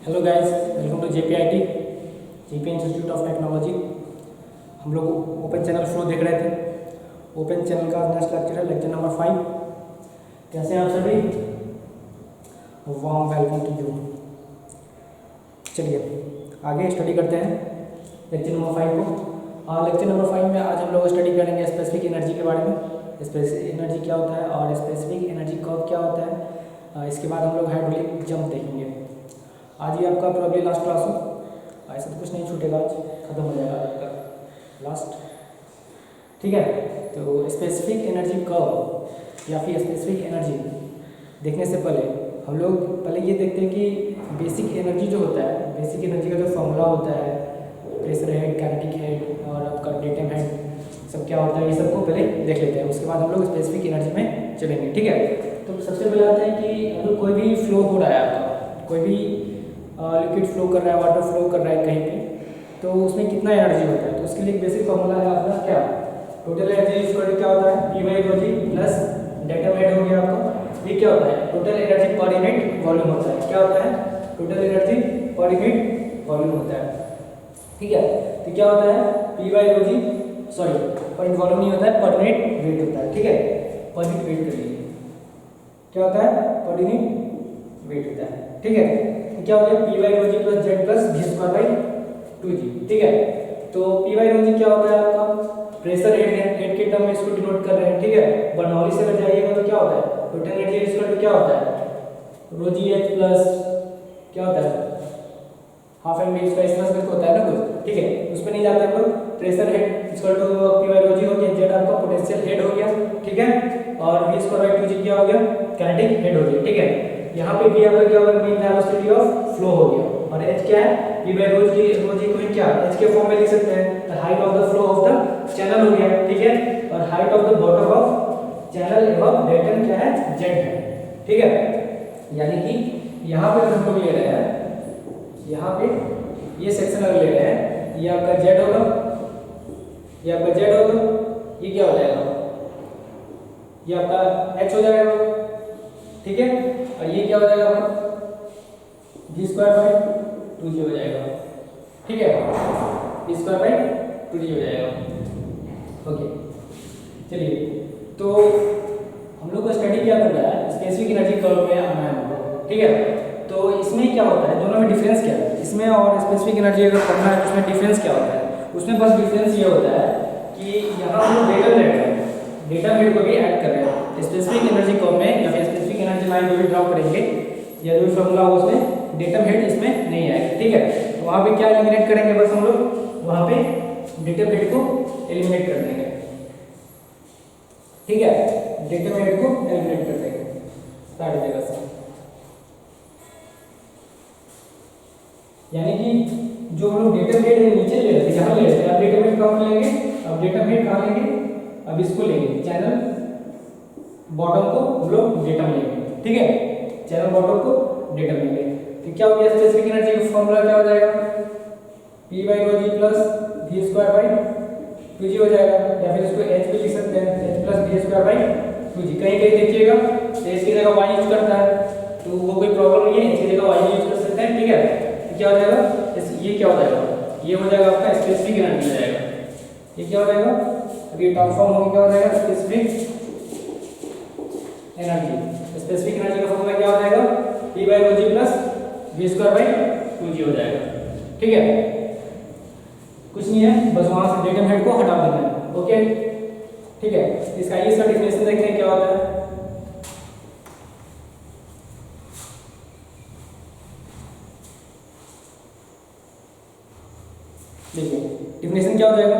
Hello guys, welcome to JPIT JP institute of technology. हम लोग open channel flow देख रहे थे। ओपन चैनल का नेक्स्ट लेक्चर है, लेक्चर नंबर 5। कैसे हैं आप सभी? Warm welcome to you. चलिए आगे स्टडी करते हैं लेक्चर नंबर 5 को। लेक्चर नंबर 5 में आज हम लोग स्टडी करेंगे स्पेसिफिक एनर्जी के बारे में। स्पेसिफिक एनर्जी क्या होता है और स्पेसिफिक एनर्जी कर्व क्या होता है। इसके बाद हम लोग हाइड्रोलिक जंप देखेंगे। आज ही आपका प्रॉब्लम लास्ट क्लास हो, ऐसा तो कुछ नहीं छूटेगा, आज खत्म हो जाएगा आपका लास्ट। ठीक है, तो स्पेसिफिक एनर्जी कर्व या फिर स्पेसिफिक एनर्जी देखने से पहले हम लोग पहले ये देखते हैं कि बेसिक एनर्जी जो होता है, बेसिक एनर्जी का जो फॉर्मूला होता है, प्रेशर हेड, काइनेटिक हेड और आपका डेटम हेड सब क्या होता है, ये सबको पहले देख लेते हैं। उसके बाद हम लोग स्पेसिफिक एनर्जी में चलेंगे। ठीक है, तो सबसे पहले आते हैं कि अगर कोई भी फ्लो हो रहा है आपका, कोई भी लिक्विड फ्लो कर रहा है, वाटर फ्लो कर रहा है कहीं पे, तो उसमें कितना एनर्जी होता है। तो उसके लिए एक बेसिक फॉर्मूला है आपका क्या, टोटल एनर्जी इक्वल क्या होता है, P by rho g plus datum head हो गया आपका। ये क्या होता है, total energy per unit volume होता है। क्या होता है, total energy per unit volume होता है। ठीक है, तो क्या होता है, P by rho g, sorry per unit volume नहीं होता है, पर यूनिट वेट होता है। ठीक है, पर यूनिट वेट करिए, क्या होता है, पर यूनिट वेट होता है। ठीक है, क्या हो गया, P by rho g plus Z plus V square by 2g। ठीक है, तो पी बाई रो जी क्या होता है आपका, प्रेशर हेड के टर्म में इसको डिनोट कर रहे हैं। ठीक है, बर्नौली से अगर जाइएगा तो क्या होता है, टोटल एनर्जी इक्वल टू क्या होता है, रो जी एच प्लस क्या होता है, हाफ एम बी स्क्वायर, इस तरह होता है ना कुछ। ठीक है, उस पर नहीं जाते हैं लोग। Pressure head equal to P by rho G हो गया, जेड आपका पोटेंशियल हेड हो गया। ठीक है, और वी स्क्वायर बाई 2g क्या हो गया, काइनेटिक हेड हो गया। ठीक है, यहाँ पे भी आपका क्या होगा, मीन वेलोसिटी ऑफ फ्लो हो गया। और h क्या है, p बाय रो जी को क्या h के फॉर्म में लिख सकते हैं, the height of the flow of the channel हो गया। ठीक है, और height of the bottom of channel एवं डेटम क्या है, z है। ठीक है, यानी कि यहाँ पे हम लोग ले रहे हैं, यहाँ पे ये सेक्शन अगर ले रहे हैं, ये आपका z होगा, ये आपका z होगा, ये क्या हो जाएगा, ये आपका h हो जाएगा। ठीक है, और ये क्या हो जाएगा, वी स्क्वायर बाई 2g हो जाएगा। ठीक है, वी स्क्वायर बाई 2g हो जाएगा। ओके, चलिए तो हम लोग को स्टडी क्या करना है, स्पेसिफिक एनर्जी कर्व में आना है हमको। ठीक है, तो इसमें क्या होता है, दोनों में डिफरेंस क्या है, इसमें और स्पेसिफिक एनर्जी अगर करना है तो उसमें डिफरेंस क्या होता है। उसमें बस डिफरेंस ये होता है कि यहाँ हम लोग डेटम हेड है, डेटम हेड को भी ऐड कर रहे हैं। स्पेसिफिक एनर्जी कर्व में या फिर स्पेसिफिक एनर्जी लाइन को भी ड्रॉ करेंगे, या जो फॉर्मूला हो उसमें डेटम हेड इसमें नहीं आएगा। ठीक है, तो वहाँ पे क्या एलिमिनेट करेंगे, बस हम लोग वहाँ पे डेटम हेड को एलिमिनेट कर देंगे। ठीक है, डेटम हेड को एलिमिनेट कर देंगे सारी जगह से। यानी कि जो हम लोग डेटम हेड नीचे ले रहे थे, यहाँ ले रहे थे, अब डेटम हेड कहाँ लेंगे, अब डेटम हेड कहाँ लेंगे, अब इसको लेंगे, चैनल बॉटम को हम लोग डेटम लेंगे। ठीक है, चैनल बॉटम को डेटम लेंगे। तो क्या हो गया, स्पेसिफिक एनर्जी का फॉर्मूला क्या हो जाएगा, p by rho g plus V square by 2g हो जाएगा, या फिर इसको h भी लिख सकते हैं, h plus V square by 2g। कहीं कहीं देखिएगा तो h की जगह y यूज करता है, तो वो कोई प्रॉब्लम नहीं है, h की जगह y यूज कर सकते हैं। ठीक है, तो क्या हो जाएगा, ये क्या हो जाएगा, ये हो जाएगा आपका स्पेसिफिक एनर्जी हो जाएगा। ये क्या हो जाएगा, अब ये ट्रांसफॉर्म होकर क्या हो जाएगा, स्पेसिफिक एनर्जी। स्पेसिफिक एनर्जी का फॉर्मूला क्या हो जाएगा, p by rho g plus V square by 2g हो जाएगा। ठीक है, कुछ नहीं है, बस वहां से डेटम हेड को हटा देना है। ओके, ठीक है, इसका इसका डेफिनेशन देखते हैं क्या होता है। देखिए डेफिनेशन क्या हो जाएगा,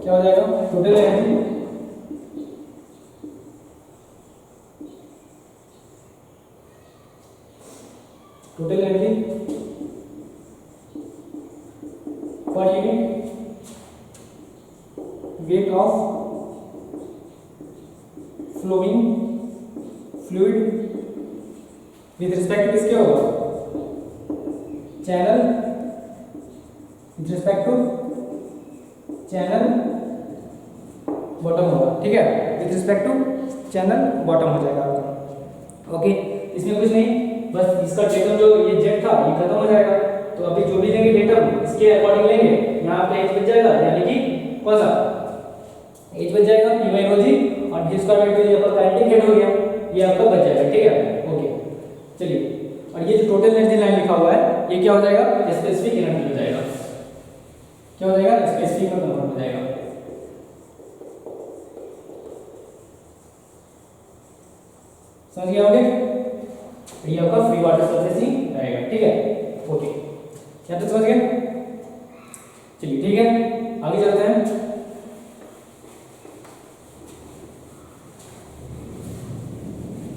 क्या हो जाएगा, total energy per unit weight of flowing fluid with respect to किसके होगा, channel with respect to channel bottom होगा, ठीक है, with respect to channel bottom हो जाएगा आपका। ओके, इसमें कुछ नहीं, बस इसका डेटम जो ये जेड था ये खत्म हो जाएगा। तो अभी जो भी लेंगे डेटम इसके अकॉर्डिंग लेंगे, यहाँ पे एच बच जाएगा, यानी कि कौन सा एच बच जाएगा पी बाई रो जी, और डी स्क्वायर बाई 2 ये आपका काइनेटिक हेड हो गया, ये आपका बच जाएगा, ठीक है। ओके चलिए, और ये जो टोटल एनर्जी लाइन लिखा हुआ है ये क्या हो जाएगा, स्पेसिफिक एनर्जी हो जाएगा। क्या हो जाएगा, स्पेसिफिक में कन्वर्ट हो जाएगा। समझ गए होंगे, ये आपका फ्री वाटर सरफेस ही रहेगा, ठीक है। ओके, क्या तो समझ गए, चलिए ठीक है, आगे चलते हैं।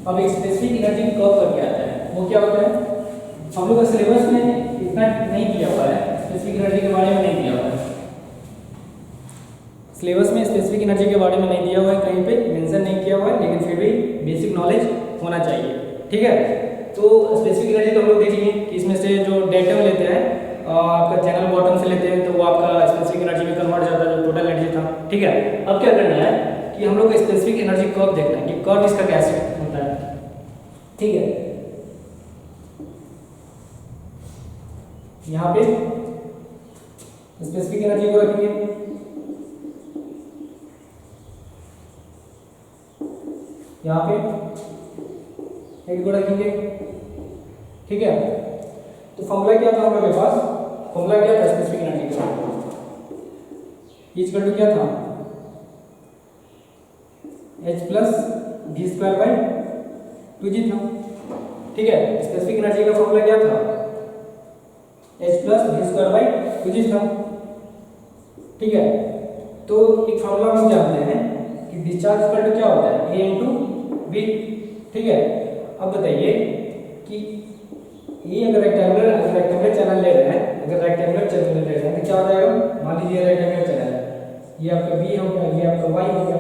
अब एक स्पेसिफिक एनर्जी कर्व करके आता है, वो क्या होता है, हम लोग का सिलेबस में इतना नहीं दिया हुआ है, स्पेसिफिक एनर्जी के बारे में नहीं दिया हुआ है, सिलेबस में स्पेसिफिक एनर्जी के बारे में नहीं दिया हुआ है, कहीं पे मेंशन नहीं किया हुआ है, लेकिन फिर भी बेसिक नॉलेज होना चाहिए, ठीक है। तो स्पेसिफिक एनर्जी तो हम लोग देख लिए कि इसमें से जो डेटम लेते हैं आपका चैनल बॉटम से लेते हैं, तो वो आपका स्पेसिफिक एनर्जी में कन्वर्ट जाता है, जो टोटल एनर्जी था, ठीक है। अब क्या करना है कि हम लोग को स्पेसिफिक एनर्जी कर्व देखना है कि कर्व इसका कैसे होता है, ठीक है। यहाँ पे स्पेसिफिक एनर्जी को रखेंगे, यहाँ पे हेड को रखेंगे, ठीक है। तो फॉर्मूला क्या था हम लोग के पास, फॉर्मूला क्या था स्पेसिफिक एनर्जी का, इक्वल टू क्या था h plus v square by 2g था, ठीक है। स्पेसिफिक एनर्जी का फॉर्मूला क्या था, h plus v square by 2g था, ठीक है। तो एक फॉर्मूला हम जानते हैं कि डिस्चार्ज इक्वल टू क्या होता है, a इंटू v, ठीक है। अब बताइए कि ये अगर रेक्टेंगुलर चैनल ले रहे हैं, अगर रेक्टेंगुलर चैनल ले रहे हैं तो क्या हो जाएगा, मान लीजिए रेक्टेंगुलर चैनल है, ये आपका b हो गया, ये आपका y हो गया,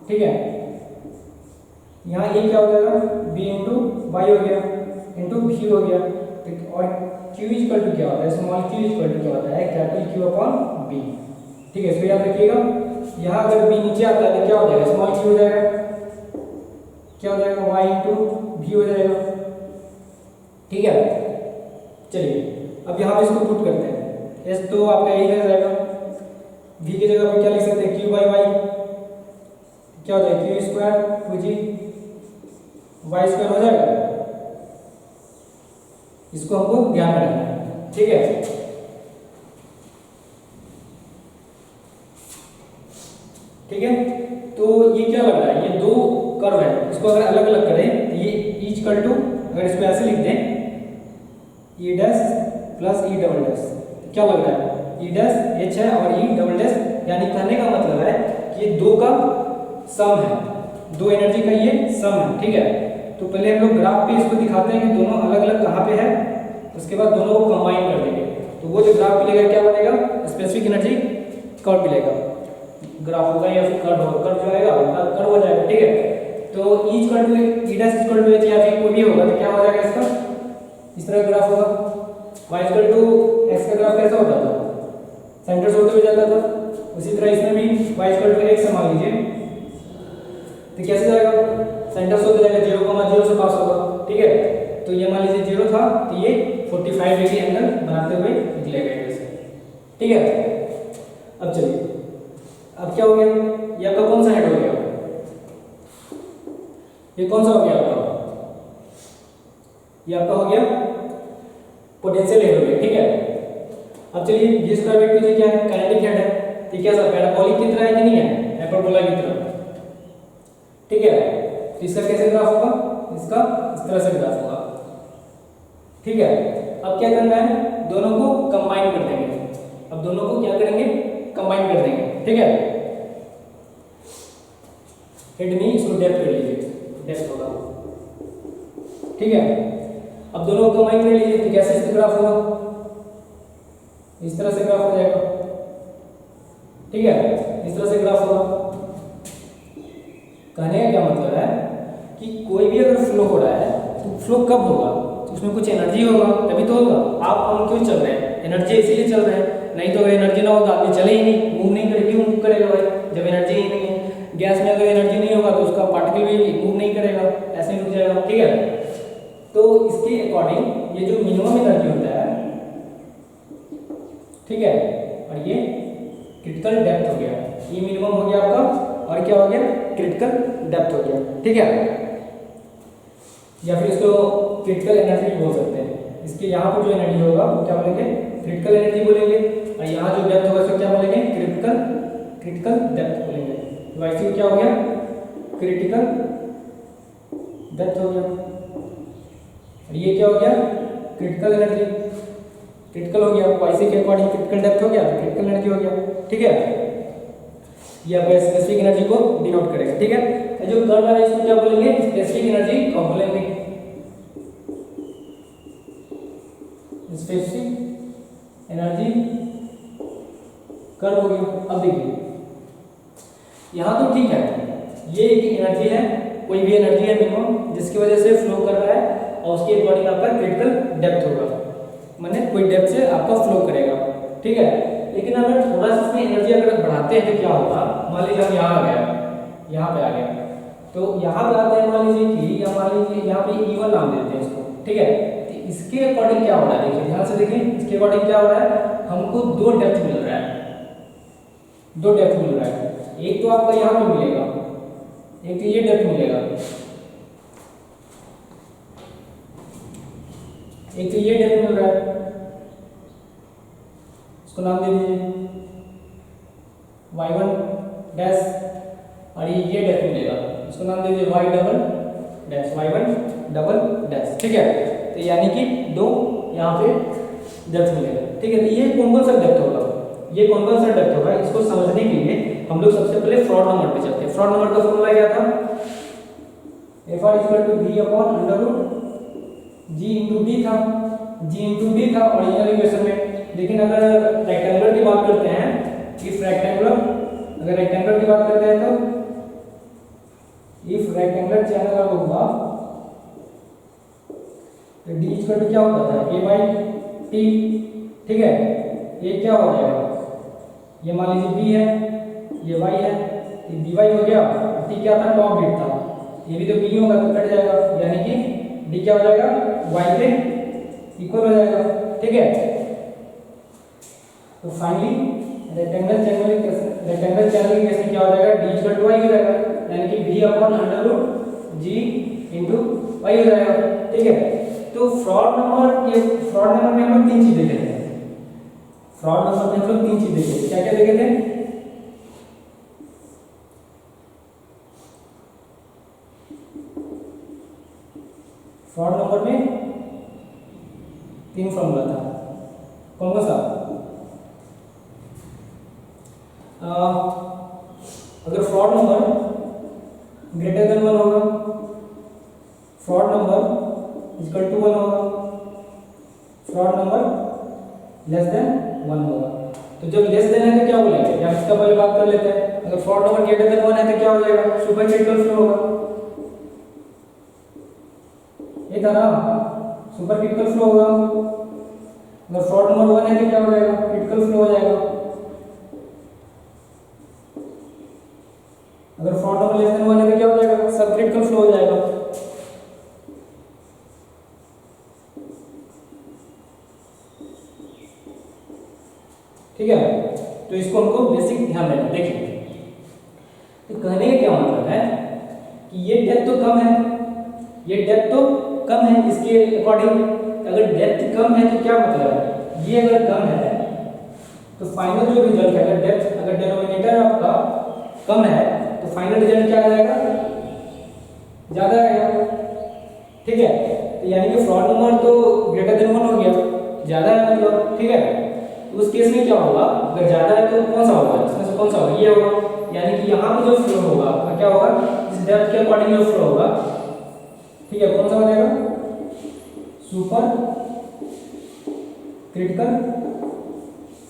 ठीक है। यहाँ ये क्या हो जाएगा, b इंटू वाई हो गया इंटू v हो गया, और q इक्वल टू क्या होता है, स्मॉल q इक्वल टू क्या होता है, कैपिटल Q अपॉन b, ठीक है। इसको याद रखिएगा, यहाँ अगर b नीचे आता है तो क्या हो जाएगा, स्मॉल q हो जाएगा, क्या हो जाएगा, y इंटू v हो जाएगा, ठीक है। चलिए अब यहाँ पे इसको पुट करते हैं, s तो आपका यही रह जाएगा, v की जगह पे क्या लिख सकते हैं, q बाई वाई, क्या हो जाएगा, q square 2g Y square हो जाएगा, इसको हमको ध्यान में रखना है, ठीक है। ठीक है, तो ये क्या लग रहा है, ये दो कर्व है, इसको अगर अलग अलग करें तो ये इक्वल टू, अगर इसको ऐसे लिख दें ई dash plus E double dash, क्या लग रहा है, ई डैश एच है और ई डबल डैश, यानी कहने का मतलब है कि ये दो का सम है, दो एनर्जी का ये सम है, ठीक है। तो पहले हम लोग ग्राफ पे इसको दिखाते हैं कि दोनों अलग अलग कहाँ पे है, उसके बाद दोनों को कंबाइन कर देंगे, तो वो जो ग्राफ मिलेगा क्या बनेगा, स्पेसिफिक एनर्जी कर्व मिलेगा, ग्राफ होगा या फिर कर्व होगा, कर्व जो आएगा कर्व हो जाएगा, ठीक है। तो E equal to E dash equal to H या फिर कोई भी होगा तो क्या हो जाएगा, इसका इस तरह का ग्राफ होगा, y इक्वल टू x का ग्राफ कैसा होता था, सेंटर से होते हुए जाता था, उसी तरह इसमें भी y इक्वल टू x मान लीजिए तो कैसे जाएगा, सेंटर से होते जाएगा, 0,0 से पास होगा, ठीक है। तो ये मान लीजिए 0 था तो ये 45 डिग्री एंगल बनाते हुए निकलेगा इधर से, ठीक है। अब चलिए, अब क्या हो गया, ये आपका कौन सा हेड हो गया, ये कौन सा हो गया आपका, ये आपका हो गया पोटेंशियल हेड हो गया, ठीक है। अब चलिए v स्क्वायर बाई 2g क्या है, काइनेटिक हेड है, तो क्या सब पैराबोलिक की तरह है कि नहीं है, हाइपरबोला की तरह, ठीक है। तो इसका कैसे ग्राफ होगा, इसका इस तरह से ग्राफ होगा, ठीक है। अब क्या करना है, दोनों को कंबाइन कर देंगे, अब दोनों को क्या करेंगे, कंबाइन कर देंगे, ठीक है। हेड नहीं, इसको डेप्थ कर लीजिए, डेप्थ होगा, ठीक है। अब दोनों को कंबाइन कर लीजिए तो कैसे इसका ग्राफ होगा, इस तरह से ग्राफ हो जाएगा, ठीक है, इस तरह से ग्राफ होगा। कहने का क्या मतलब है कि कोई भी अगर फ्लो हो रहा है तो फ्लो कब होगा, तो उसमें कुछ एनर्जी होगा तभी तो होगा, आप हम क्यों चल रहे हैं, एनर्जी इसीलिए चल रहे हैं, नहीं तो अगर एनर्जी ना हो तो आदमी चले ही नहीं, मूव नहीं करे, क्यों मूव करेगा भाई जब एनर्जी ही नहीं है। गैस में अगर एनर्जी नहीं होगा तो उसका पार्टिकल भी मूव नहीं करेगा, ऐसे ही रुक जाएगा, ठीक है। तो इसके अकॉर्डिंग ये जो मिनिमम एनर्जी होता है, ठीक है, और ये क्रिटिकल डेप्थ हो गया, ये मिनिमम हो गया आपका, और क्या हो गया, क्रिटिकल डेप्थ हो गया, ठीक है। या फिर इसको क्रिटिकल एनर्जी भी बोल सकते हैं। इसके यहाँ पर जो एनर्जी होगा वो क्या बोलेंगे, क्रिटिकल एनर्जी बोलेंगे, और यहाँ जो डेप्थ होगा उसको क्या बोलेंगे, क्रिटिकल डेप्थ बोलेंगे। तो वैसे क्या हो गया, क्रिटिकल डेप्थ हो गया, और ये क्या हो गया, क्रिटिकल एनर्जी, क्रिटिकल हो गया, वैसे के अकॉर्डिंग क्रिटिकल डेप्थ हो गया, क्रिटिकल एनर्जी हो गया, ठीक है। ये आप स्पेसिफिक एनर्जी को डिनोट करेगा, ठीक है। जो कर्व है इसको क्या बोलेंगे, स्पेसिफिक एनर्जी कर्व बोलेंगे, स्पेसिफिक एनर्जी कर्व हो गया। अब देखिए यहाँ तो ठीक है, ये एक एनर्जी है, कोई भी एनर्जी है मिनिमम जिसकी वजह से फ्लो कर रहा है, और उसके अकॉर्डिंग आपका क्रिटिकल डेप्थ होगा, माने कोई डेप्थ से आपका फ्लो करेगा, ठीक है। लेकिन अगर थोड़ा सा इसमें एनर्जी अगर बढ़ाते हैं तो क्या होगा, मान लीजिए हम यहाँ आ गए, यहाँ पे आ गया, तो यहाँ पे आते हैं मान लीजिए कि, या मान लीजिए यहाँ पे E1 नाम देते हैं इसको, ठीक है। तो इसके अकॉर्डिंग क्या हो रहा है, देखिए ध्यान से देखिए, इसके अकॉर्डिंग क्या हो रहा है, हमको दो डेप्थ मिल रहा है, दो डेप्थ मिल रहा है। एक तो आपका यहाँ पे मिलेगा, एक तो ये डेप्थ मिलेगा, एक तो ये डेप्थ मिल रहा है, इसको नाम दे दीजिए y1 डैश, और ये डेप्थ मिलेगा, इसको नाम दे दीजिए y double dash, y1 double dash, ठीक है। तो यानी कि दो यहाँ पे डेप्थ मिलेगा, ठीक है। तो ये कौन सा डेप्थ होगा, ये कौन सा डेप्थ होगा, इसको समझने के लिए हम लोग सबसे पहले फ्रॉड नंबर पे चलते हैं। फ्रॉड नंबर का फॉर्मूला क्या था, Fr = v upon under root g into D था, g इंटू डी था ओरिजिनल इक्वेशन में। लेकिन अगर रेक्टेंगुलर की बात करते हैं, इफ रेक्टेंगुलर, अगर रेक्टेंगुलर की बात करते हैं तो इफ रेक्टेंगुलर चैनल अगर होगा तो d = क्या होता था, a/t, ठीक है। ये क्या हो जाएगा, ये मान लीजिए b है, ये y है, ये dy हो गया, t क्या था, टॉप बिट था, ये भी तो b होगा तो कट जाएगा, यानी कि d क्या हो जाएगा, y के इक्वल हो जाएगा, ठीक है। तो फाइनली रेक्टेंगुलर चैनल के केस में क्या हो जाएगा, d = y हो जाएगा, यानी कि v upon under root g into y हो जाएगा, ठीक है। तो फ्रॉड नंबर में हम लोग तीन चीज देखे थे, फ्रॉड नंबर में हम लोग तीन चीज देखे थे, क्या क्या देखे थे, फ्रॉड नंबर में तीन फॉर्मूला था, कौन सा, अगर फ्रॉड नंबर ग्रेटर देन 1 होगा, फ्रॉड नंबर इक्वल टू 1 होगा, फ्रॉड नंबर लेस देन 1 होगा। तो जब लेस देन है तो क्या बोलेंगे, या इसका पहले बात कर लेते हैं। अगर फ्रॉड नंबर ग्रेटर देन 1 है तो क्या हो जाएगा, सुपर क्रिटिकल फ्लो होगा, ये था ना, सुपर क्रिटिकल फ्लो होगा। अगर फ्रॉड नंबर 1 है तो क्या हो जाएगा, क्रिटिकल फ्लो हो जाएगा। अगर फ्रॉड नंबर लेस देन 1 है तो क्या हो जाएगा, सब क्रिटिकल फ्लो हो जाएगा। ठीक है, तो इसको हमको बेसिक ध्यान देना। देखिए, तो कहने का क्या मतलब है कि ये डेप्थ तो कम है, ये डेप्थ तो कम है, इसके अकॉर्डिंग अगर डेप्थ कम है तो क्या मतलब है, ये अगर कम है तो फाइनल जो रिजल्ट है, अगर डेप्थ, अगर डिनोमिनेटर आपका कम है तो फाइनल रिजल्ट क्या आ जाएगा, ज्यादा आएगा। ठीक है, तो यानी कि फ्रॉड नंबर तो ग्रेटर देन 1 हो गया, ज्यादा है मतलब। ठीक है, तो उस केस में क्या होगा, अगर ज्यादा है तो कौन सा होगा, इसमें से कौन सा होगा, ये होगा। यानी कि यहाँ पे जो फ्लो होगा क्या होगा, इस डेप्थ के अकॉर्डिंग जो फ्लो होगा, ठीक है, कौन सा हो जाएगा, सुपर क्रिटिकल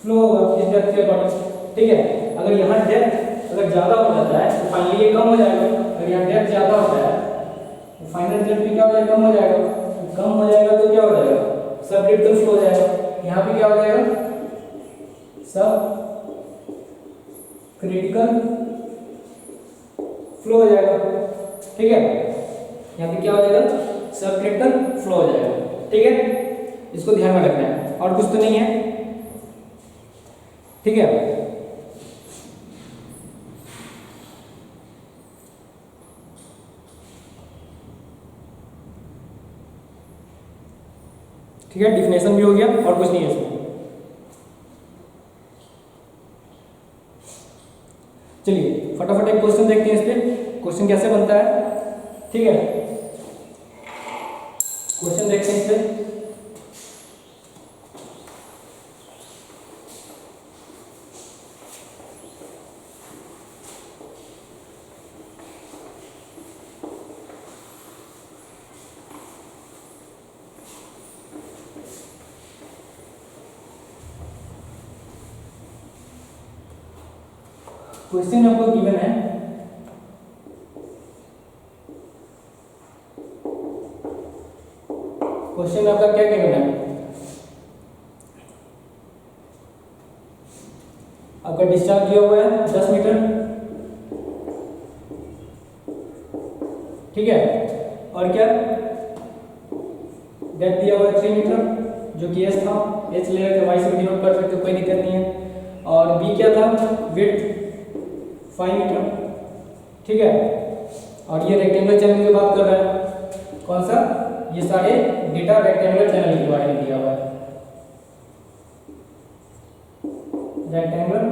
फ्लो होगा इस डेप्थ के अकॉर्डिंग। ठीक है, अगर यहाँ डेप्थ अगर ज्यादा हो जाता है तो फाइनली ये कम हो जाएगा, अगर यहाँ डेप्थ ज्यादा होता है तो फाइनल रिजल्ट भी क्या हो जाएगा, कम हो जाएगा। कम हो जाएगा तो क्या हो जाएगा, सब क्रिटिकल फ्लो हो जाएगा। यहाँ पे क्या हो जाएगा, सब क्रिटिकल फ्लो हो जाएगा। ठीक है, यहाँ पे क्या हो जाएगा, सब क्रिटिकल फ्लो हो जाएगा। ठीक है, इसको ध्यान में रखना है, और कुछ तो नहीं है। ठीक है, ठीक है, डिफिनेशन भी हो गया और कुछ नहीं है इसमें। चलिए फटाफट एक क्वेश्चन देखते हैं इस पे, क्वेश्चन कैसे बनता है। ठीक है, क्वेश्चन देखते हैं इस पे। क्वेश्चन आपको गिवन है, क्वेश्चन आपका क्या गिवन है, आपका डिस्चार्ज दिया हुआ है 10 मीटर। ठीक है, और क्या डेप्थ दिया हुआ है 3 मीटर, जो कि एच था, एच ले लेकर वाई से डिनोट कर सकते, कोई दिक्कत नहीं है। और बी क्या था, विड्थ 5 मीटर। ठीक है, और ये रेक्टेंगुलर चैनल की बात कर रहा है, कौन सा, ये सारे डेटा रेक्टेंगुलर चैनल के बारे में दिया हुआ है, रेक्टेंगुलर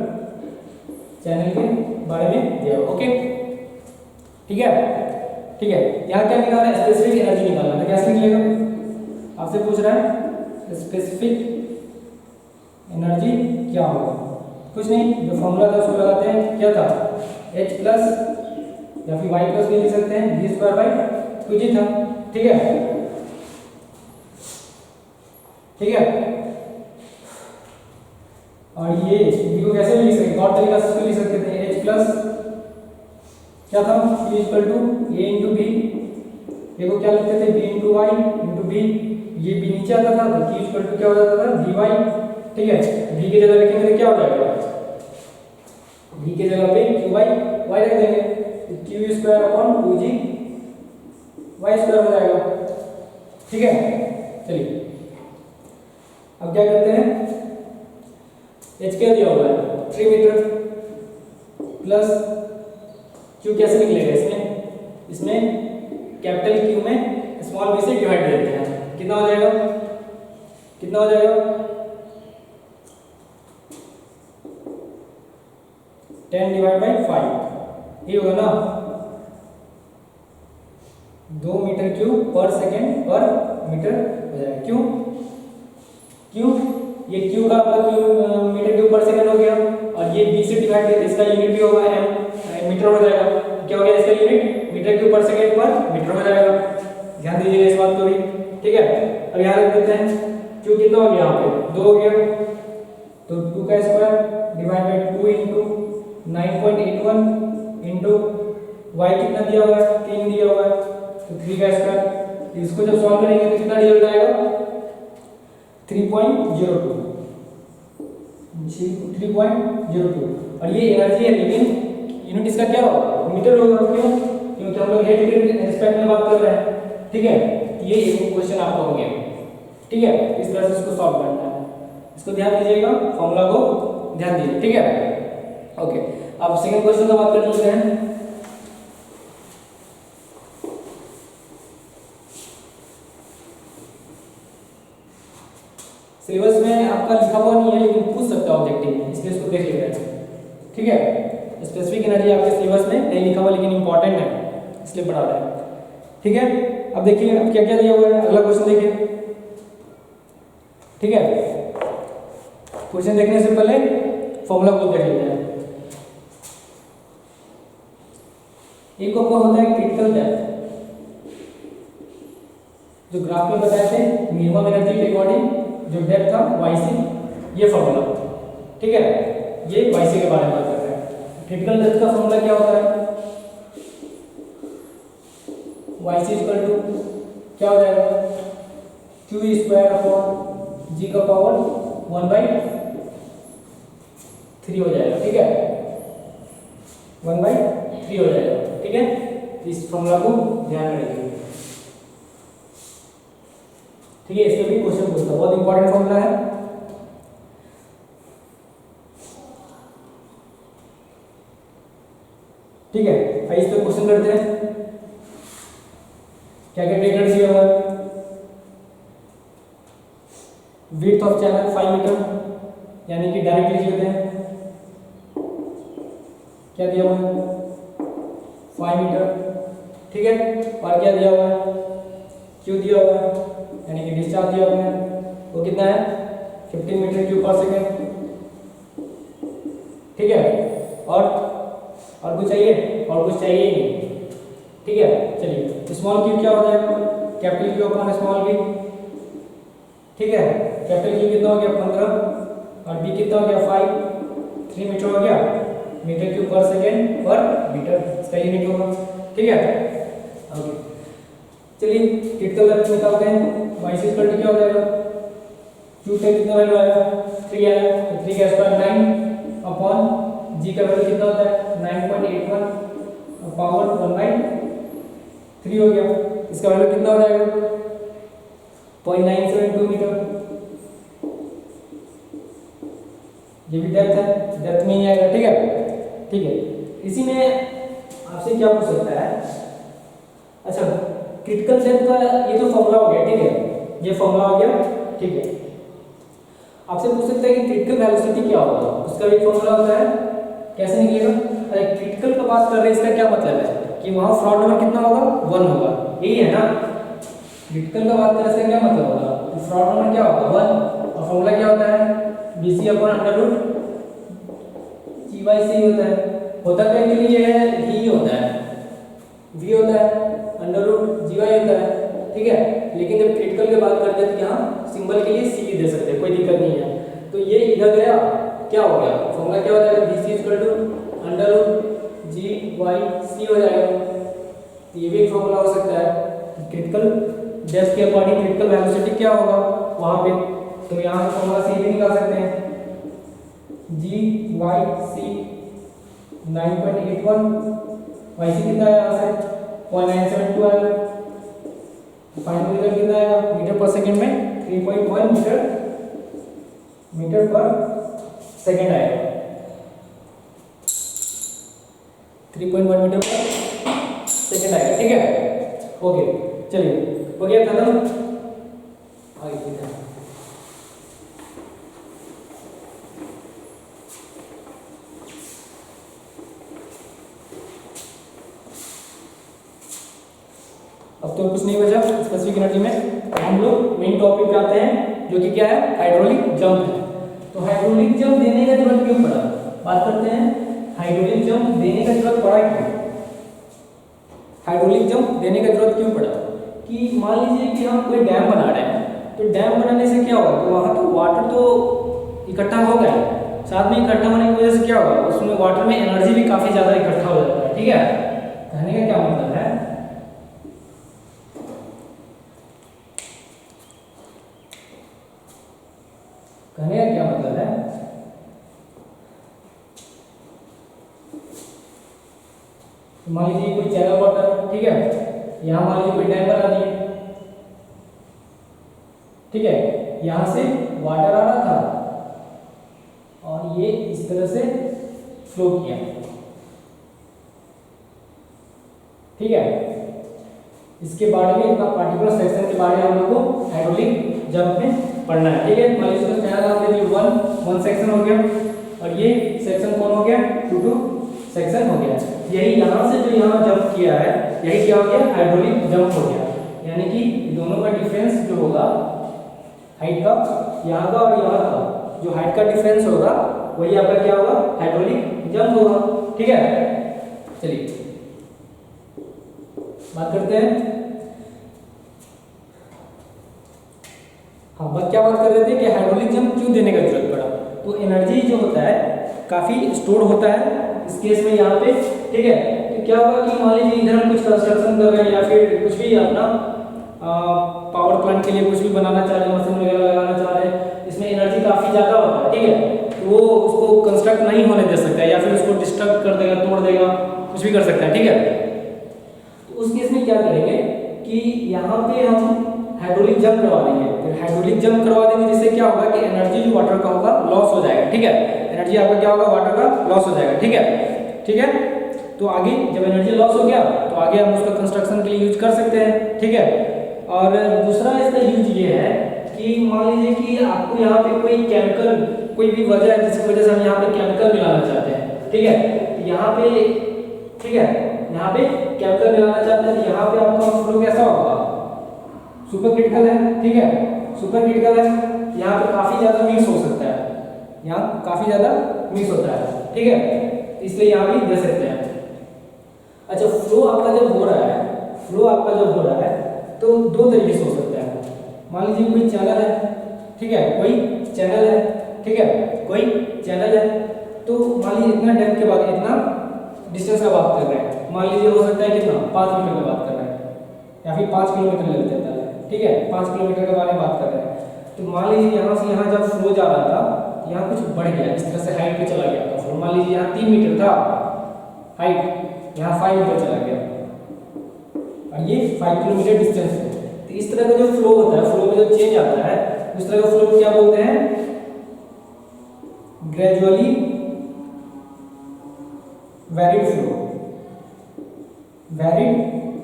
चैनल के बारे में दिया हुआ। ओके, ठीक है, ठीक है, यहाँ क्या निकालना है, स्पेसिफिक एनर्जी निकालना है। कैसे निकलेगा, आपसे पूछ रहा है स्पेसिफिक एनर्जी क्या होगा, कुछ नहीं, जो फॉर्मूला था उसको लगाते हैं, क्या था, H प्लस या फिर वाई प्लस भी लिख सकते हैं, v स्क्वायर बाई 2g था। ठीक है, ठीक है, और ये v को कैसे भी लिख सकते हैं, और तरीका से इसको लिख सकते थे, H प्लस क्या था, q equal to a into B, ये को क्या लिखते थे, b into Y into B, ये b नीचे आता था तो q इक्वल टू क्या हो जाता था, dy। ठीक है, v की जगह रखेंगे तो क्या हो जाएगा, v की जगह पे q बाई y रख देंगे, तो q square upon 2g y square हो जाएगा। ठीक है, चलिए अब क्या करते हैं, h क्या दिया हुआ है 3 मीटर प्लस q कैसे निकलेगा, इसमें इसमें कैपिटल Q में स्मॉल b से डिवाइड देते हैं, कितना हो जाएगा, कितना हो जाएगा 10 डिवाइड बाई 5, ये होगा ना 2 मीटर क्यूब पर सेकेंड पर मीटर हो जाएगा। क्यों, क्यों, ये क्यू का आपका क्यू मीटर क्यूब पर सेकेंड हो गया, और ये बी से डिवाइड किया, इसका यूनिट भी होगा एम, मीटर हो जाएगा। क्या हो गया इसका यूनिट, मीटर क्यूब पर सेकेंड पर मीटर हो जाएगा, ध्यान दीजिएगा इस बात को भी। ठीक है, अब यहाँ रख देते हैं, क्यू कितना हो गया, यहाँ पे 2 हो गया, तो 2 का square divide by 2 into 9.81 into Y कितना दिया हुआ है, 3 दिया हुआ है, तो 3 का स्क्वायर, इसको जब सॉल्व करेंगे तो कितना रिजल्ट आएगा 3.02, और ये एनर्जी है, लेकिन यूनिट इसका क्या होगा, मीटर होगा। क्यों, क्योंकि हम लोग हेड के रिस्पेक्ट में बात कर रहे हैं। ठीक है, ये एक क्वेश्चन आपका हो गया। ठीक है, इस तरह से इसको सॉल्व करना है, इसको ध्यान दीजिएगा, फॉर्मूला को ध्यान दीजिए। ठीक है, ओके, अब सेकंड क्वेश्चन का बात कर लेते हैं। सिलेबस में आपका लिखा हुआ नहीं है, लेकिन पूछ सकता है ऑब्जेक्टिव में, इसलिए इसको देख लेते हैं। ठीक है, स्पेसिफिक एनर्जी आपके सिलेबस में नहीं लिखा हुआ, लेकिन इंपॉर्टेंट है, इसलिए पढ़ा रहा है। ठीक है, अब देखिए अब क्या क्या दिया हुआ है, अगला क्वेश्चन देखिए। ठीक है, क्वेश्चन देखने से पहले फॉर्मूला को देख लेते हैं। एक आपका होता है क्रिटिकल डेप्थ, जो ग्राफ में बताए थे, मिनिमम एनर्जी के अकॉर्डिंग जो डेप्थ था YC, ये फॉर्मूला। ठीक है, ये YC के बारे में बात कर रहे हैं। क्रिटिकल डेप्थ का फॉर्मूला क्या होता है, YC इक्वल टू क्या हो जाएगा, Q स्क्वायर अपॉन G का पावर 1/, 3 हो जाएगा, ठीक है, 1/3 हो जाएगा, ठीक है। इस फॉर्मूला को ध्यान रखिए, ठीक है। इस पे भी क्वेश्चन पूछता है, बहुत इंपॉर्टेंट फॉर्मूला है, ठीक है। आइए इस पे क्वेश्चन करते हैं। क्या क्या टेक्निक दिया हुआ है? विड्थ ऑफ चैनल 5 मीटर, यानी कि डायरेक्ट लिख लेते हैं। क्या दिया हुआ है? 5 मीटर, ठीक है। और क्या दिया हुआ है? क्यू दिया हुआ है, यानी कि डिस्चार्ज दिया हुआ है, वो कितना है? 15 मीटर क्यूब पर सेकेंड, ठीक है। और कुछ चाहिए? और कुछ चाहिए ही नहीं, ठीक है। चलिए, स्मॉल क्यू क्या हो जाएगा? Capital Q upon small B, ठीक है। कैपिटल क्यू कितना हो गया? 15, और बी कितना हो गया? 5, 3 मीटर हो गया, मीटर क्यूब पर सेकेंड पर मीटर, इसका यूनिट होगा, ठीक है। ओके, चलिए क्रिटिकल वैल्यू निकालते हैं। y इक्वल टू क्या हो जाएगा? q का कितना वैल्यू आएगा? 3 आएगा, तो 3 का स्क्वायर 9 अपॉन g का वैल्यू कितना होता है? 9.81 पावर 1/3 हो गया। इसका वैल्यू कितना हो जाएगा? 0.972 मीटर। ये भी डेप्थ है, डेप्थ में ही आएगा, ठीक है, ठीक है। इसी में आपसे क्या पूछ सकता है? अच्छा, क्रिटिकल डेप्थ का ये तो फॉर्मूला हो गया, ठीक है, ये फॉर्मूला हो गया, ठीक है। आपसे पूछ सकता है कि क्रिटिकल वेलोसिटी क्या होगा? उसका भी फॉर्मूला होता है, कैसे निकलेगा? अरे क्रिटिकल का बात कर रहे हैं, इसका क्या मतलब है कि वहां फ्रॉड नंबर कितना होगा? 1 होगा, यही है ना। क्रिटिकल का बात कर रहे हैं, इसका क्या मतलब होगा? तो फ्रॉड नंबर क्या होगा? 1, और फॉर्मूला क्या होता है? BC upon under root G/C होता है। होता तो एक्चुअली ये है, ही होता है, V होता है, अंडर रूट Gy होता है, ठीक है। लेकिन जब क्रिटिकल की बात करते हैं तो यहाँ सिंबल के लिए C भी दे सकते हैं, कोई दिक्कत नहीं है। तो ये इधर गया, क्या हो गया? फॉर्मूला क्या हो जाएगा? BC equal to under root G/C हो जाएगा। तो ये भी एक फॉर्मूला हो सकता है। क्रिटिकल डेप्थ के अकॉर्डिंग क्रिटिकल वेलोसिटी क्या होगा वहां पे, तो यहाँ से फॉर्मूला C भी निकाल सकते हैं। G/C 9.81, YC कितना है? यहाँ से 0.972 आएगा। फाइनल रिजल्ट कितना आएगा? मीटर पर सेकंड में 3.1 मीटर पर सेकंड आएगा, 3.1 मीटर पर सेकंड आएगा, ठीक है। ओके, चलिए, हो गया खत्म। आगे देखते हैं। अब तो कुछ नहीं बचा स्पेसिफिक एनर्जी में। हम लोग मेन टॉपिक पे आते हैं, जो कि क्या है? हाइड्रोलिक जंप है। तो हाइड्रोलिक जंप देने का जरूरत क्यों पड़ा? बात करते हैं, हाइड्रोलिक जंप देने का जरूरत पड़ा क्यों? हाइड्रोलिक जंप देने का जरूरत क्यों पड़ा? कि मान लीजिए कि हम कोई डैम बना रहे हैं, तो डैम बनाने से क्या होगा? तो वहाँ तो वाटर तो इकट्ठा हो गया, साथ में इकट्ठा होने की वजह से क्या होगा? उसमें वाटर में एनर्जी भी काफी ज्यादा इकट्ठा हो जाता है, ठीक है। कहने का क्या मतलब है? कहने का क्या मतलब है? मान लीजिए कोई चैनल वाटर, ठीक है, यहाँ मान लीजिए कोई डैम बना दिए, ठीक है। यहाँ से वाटर आ रहा था और ये इस तरह से फ्लो किया, ठीक है। इसके बारे में, इतना पार्टिकुलर सेक्शन के बारे में हम लोग को हाइड्रोलिक जंप में पढ़ना है, ठीक है। मान लीजिए इसका चैनल नाम दे दिए 1 सेक्शन हो गया, और ये सेक्शन कौन हो गया? 2 सेक्शन हो गया। यही यहाँ से जो यहाँ जंप किया है, यही क्या हो गया? हाइड्रोलिक जंप हो गया। यानी कि दोनों का डिफरेंस जो होगा हाइट का, यहाँ का और यहाँ का, जो हाइट का डिफरेंस होगा वही आपका क्या होगा? हाइड्रोलिक जंप होगा, ठीक है। चलिए बात करते हैं। हाँ, क्या बात कर रहे थे कि हाइड्रोलिक जंप क्यों देने का जरूरत पड़ा? तो एनर्जी जो होता है काफी स्टोर होता है इस केस में यहाँ पे, ठीक है। तो क्या होगा कि मान लीजिए इधर हम कुछ कंस्ट्रक्शन कर रहे हैं, या फिर कुछ भी अपना पावर प्लांट के लिए कुछ भी बनाना चाह रहे हैं, मशीन वगैरह लगाना चाह रहे हैं, इसमें एनर्जी काफी ज्यादा होता है, ठीक है। वो उसको कंस्ट्रक्ट नहीं होने दे सकता है या फिर उसको डिस्टर्ब कर देगा, तोड़ देगा, कुछ भी कर सकता है, ठीक है। तो उस केस में क्या करेंगे कि यहाँ पे हम हाइड्रोलिक जंप करवा देंगे। फिर हाइड्रोलिक जंप करवा देंगे जिससे क्या होगा कि एनर्जी जो वाटर का होगा लॉस हो जाएगा, ठीक है। एनर्जी आपका क्या होगा, वाटर का लॉस हो जाएगा, ठीक है, ठीक है। तो आगे जब एनर्जी लॉस हो गया तो आगे हम उसका कंस्ट्रक्शन के लिए यूज कर सकते हैं, ठीक है। और दूसरा इसका यूज ये है कि मान लीजिए कि आपको यहाँ पे कोई केमिकल, कोई भी वजह है जिसकी वजह से हम यहाँ पे केमिकल मिलाना चाहते हैं, ठीक है। यहाँ पे, ठीक है, यहाँ पे केमिकल मिलाना चाहते हैं, यहाँ पे आपका फ्लो कैसा होगा, सुपर क्रिटिकल है, ठीक है, सुपर क्रिटिकल है। यहाँ पे काफी ज्यादा मिक्स हो सकता है, यहाँ काफी ज्यादा मिक्स होता है, ठीक है, इसलिए यहाँ भी दे सकते हैं। अच्छा, फ्लो आपका जब हो रहा है, फ्लो आपका जब हो रहा है तो दो तरीके से हो सकता है। मान लीजिए कोई चैनल है, ठीक है, कोई चैनल है, ठीक है, कोई चैनल है। तो मान लीजिए इतना डेप्थ के बाद, इतना डिस्टेंस का बात कर रहे हैं, मान लीजिए हो सकता है कितना, 5 मीटर का बात कर रहे हैं या फिर 5 किलोमीटर लग जाता है, ठीक है, 5 किलोमीटर के बारे में बात कर रहे हैं। तो मान लीजिए यहाँ से यहाँ जब फ्लो जा रहा था, यहाँ कुछ बढ़ गया, इस तरह से हाइट पे चला गया आपका फ्लो। मान लीजिए यहाँ 3 मीटर था हाइट, यहाँ 5 मीटर चला गया और ये 5 किलोमीटर डिस्टेंस है। तो इस तरह का जो फ्लो होता है, फ्लो में जो चेंज आता है, उस तरह का फ्लो को क्या बोलते हैं, gradually varied flow, varied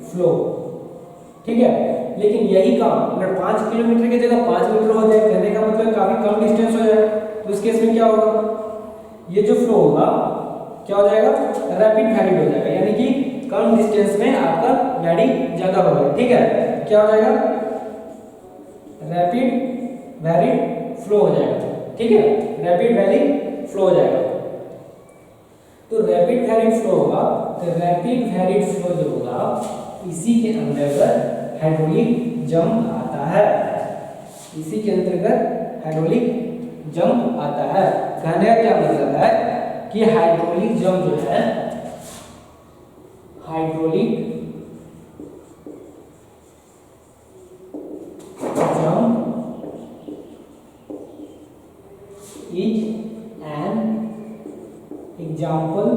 flow, ठीक है। लेकिन यही काम अगर 5 किलोमीटर की जगह 5 मीटर हो जाए, कहने का मतलब काफी कम डिस्टेंस हो जाए, तो उस केस में क्या होगा, ये जो फ्लो होगा क्या हो जाएगा, रैपिड वैरिड हो जाएगा, यानी कि कम डिस्टेंस में आपका वैरी ज्यादा होगा, ठीक है। क्या हो जाएगा, रैपिड वैरिड फ्लो हो जाएगा, ठीक है, रैपिड वैरिड फ्लो हो जाएगा। तो रैपिड वैरिड फ्लो होगा, तो रैपिड वैरिड फ्लो जो होगा इसी के अंतर्गत हाइड्रोलिक जंप आता है, इसी के अंतर्गत हाइड्रोलिक जंप आता है। कहने का क्या मतलब है कि हाइड्रोलिक जंप जो है, hydraulic jump is an example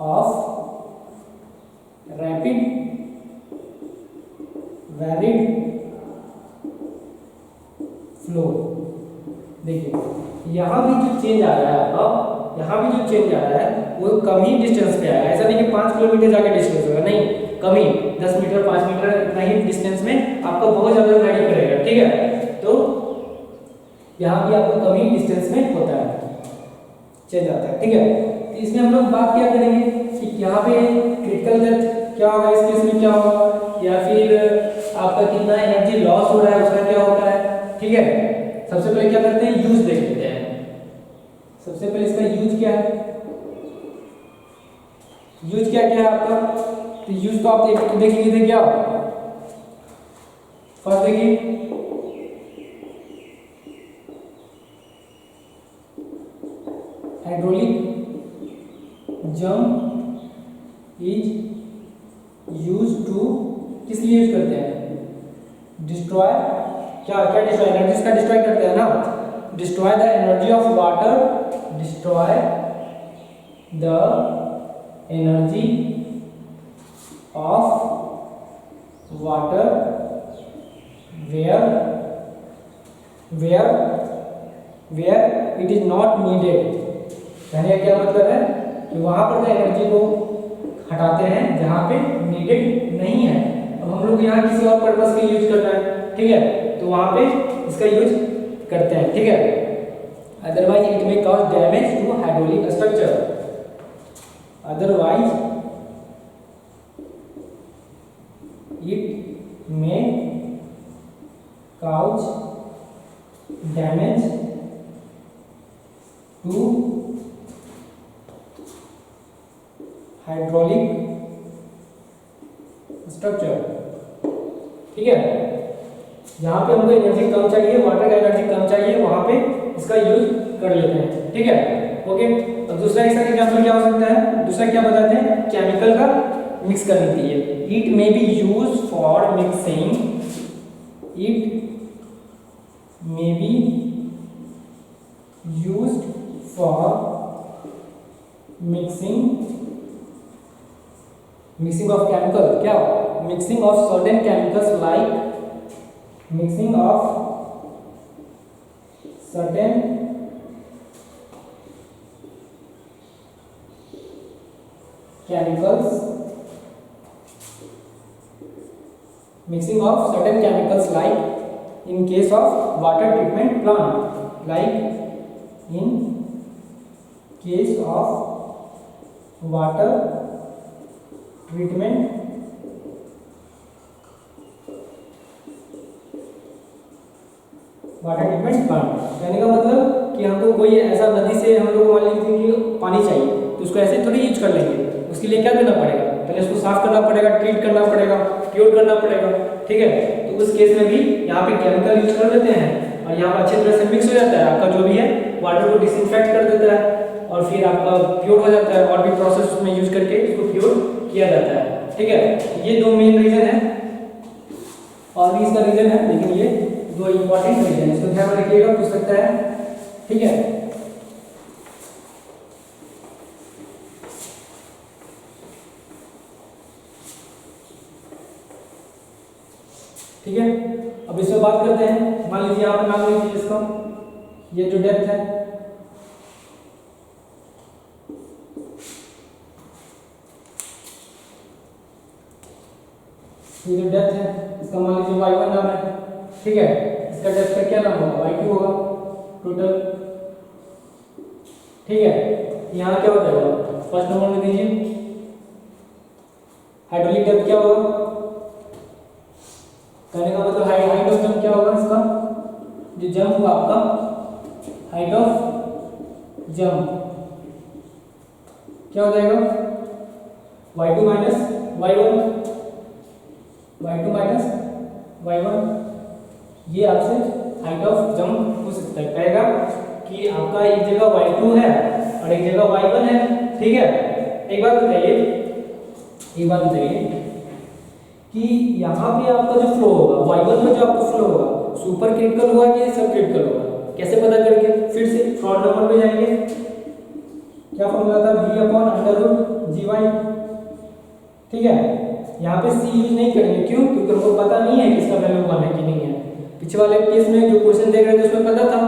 of rapid varied flow. देखिए यहाँ भी जो चेंज आ रहा है आपका, यहाँ भी जो चेंज आ रहा है वो कम ही डिस्टेंस पे आएगा। ऐसा नहीं कि 5 किलोमीटर जाके डिस्टेंस होगा, नहीं, कम ही 10 मीटर 5 मीटर इतना ही डिस्टेंस में आपका बहुत ज़्यादा वैरी करेगा, ठीक है। तो यहाँ भी आपको कम ही डिस्टेंस में होता है, चेंज आता है, ठीक है। तो इसमें हम लोग बात क्या करेंगे कि यहाँ पे क्रिटिकल डेप्थ क्या होगा, इस केस में क्या होगा, या फिर आपका कितना एनर्जी लॉस हो रहा है उसका क्या होता है, ठीक है। सबसे पहले क्या करते हैं, यूज देख लेते हैं। सबसे पहले इसका यूज क्या है, यूज क्या क्या है आपका, तो यूज तो आप देख लीजिए, क्या फर्स्ट देखिए, hydraulic jump is use to, किस लिए यूज करते हैं, डिस्ट्रॉय, क्या क्या डिस्ट्रॉय, एनर्जी का डिस्ट्रॉय करते हैं ना, destroy the energy of water, destroy the energy of water where it is not needed. कहने का क्या मतलब है कि वहां पर एनर्जी को हटाते हैं जहां पे नीडेड नहीं है। अब हम लोग यहाँ किसी और पर्पस के यूज करना है, ठीक है, तो वहां पे इसका यूज करते हैं, ठीक है। Otherwise it may cause damage to hydraulic structure, otherwise it may cause damage to hydraulic structure, ठीक है। जहां पे हमको एनर्जी कम चाहिए, वाटर का एनर्जी कम चाहिए, वहां पे इसका यूज कर लेते हैं, ठीक है, ओके। अब दूसरा इसका एग्जांपल क्या हो सकता है, दूसरा क्या बताते हैं, केमिकल का मिक्स करने के लिए, it may be use for mixing, it may be used for mixing of chemical, क्या mixing of certain chemicals like mixing of certain chemicals like in case of water treatment plant, like in case of water treatment plant. कहने का मतलब कि हमको कोई ऐसा नदी से हम लोग मान लीजिए कि पानी चाहिए, तो उसको ऐसे थोड़ी यूज कर लेंगे, उसके लिए क्या करना पड़ेगा, पहले उसको साफ करना पड़ेगा, ट्रीट करना पड़ेगा, प्योर करना पड़ेगा, ठीक है। तो उस केस में भी यहाँ पे केमिकल यूज कर देते हैं और यहाँ पर अच्छी तरह से मिक्स हो जाता है, आपका जो भी है वाटर को डिसइंफेक्ट कर देता है और फिर आपका प्योर हो जाता है, और भी प्रोसेस उसमें यूज करके इसको प्योर किया जाता है, ठीक है। ये दो मेन रीजन है, और भी इसका रीजन है, लेकिन ये दो इंपॉर्टेंट रीजन है, इसको ध्यान में रखिएगा, पूछ सकता है, ठीक है। ठीक है, अब इसमें बात करते हैं। मान लीजिए आप नाम लीजिए इसका, ये जो डेप्थ है, ये जो डेप्थ है इसका मान लीजिए y1 नाम है, ठीक है। इसका डेप्थ का क्या नाम होगा, y2 होगा टोटल, ठीक है। यहाँ क्या होता है, फर्स्ट नंबर में दीजिए हाइड्रोलिक डेप्थ क्या होगा, कहने का मतलब हाइट ऑफ जंप क्या होगा, इसका जो जंप हुआ आपका हाइट ऑफ जंप क्या हो जाएगा, y2 माइनस y1, ये आपसे हाइट ऑफ जंप पूछ सकता है, कहेगा कि आपका एक जगह y2 है और एक जगह y1 है, ठीक है। एक बात बताइए कि यहाँ पे आपका जो फ्लो होगा y1 में, जो आपका फ्लो होगा सुपर क्रिटिकल होगा कि सब क्रिटिकल होगा, कैसे पता करेंगे, फिर से फ्रॉड नंबर पे जाएंगे, क्या फॉर्मूला था, v/√gy, ठीक है। यहाँ पे c यूज नहीं करेंगे, क्यों, क्योंकि हमको पता नहीं है कि इसका वैल्यू 1 है कि नहीं है। पीछे वाले केस में जो क्वेश्चन देख रहे थे उसमें पता था,